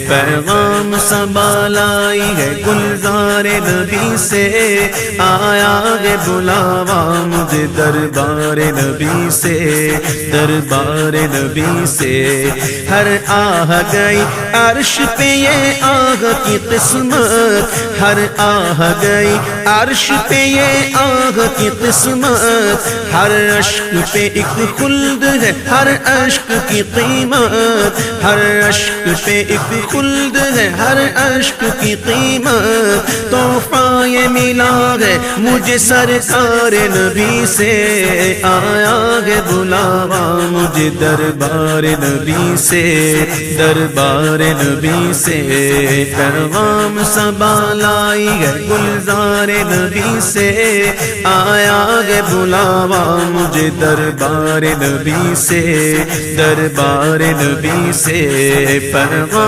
پیغام سنبھال آئی ہے گلزار نبی سے، آیا ہے بلاوا مجھے دربار نبی سے، دربار نبی سے۔ ہر آہ گئی عرش پہ یہ آہ کی قسمت، ہر آہ گئی عرش پہ یہ آہ کی قسمت، ہر اشک پہ ایک خلد ہے، ہر اشک کی قیمت، ہر اشک پہ ایک خلد ہے، ہر اشک کی قیمت۔ تحفہ یہ ملا ہے مجھے سرکار نبی سے، آیا ہے بلاوا مجھے دربار نبی سے، دربار نبی سے۔ پیغام سنبھال آئی ہے گلزار نبی سے، آیا ہے بلاوا مجھے دربار نبی سے، دربار نبی سے۔ پیغام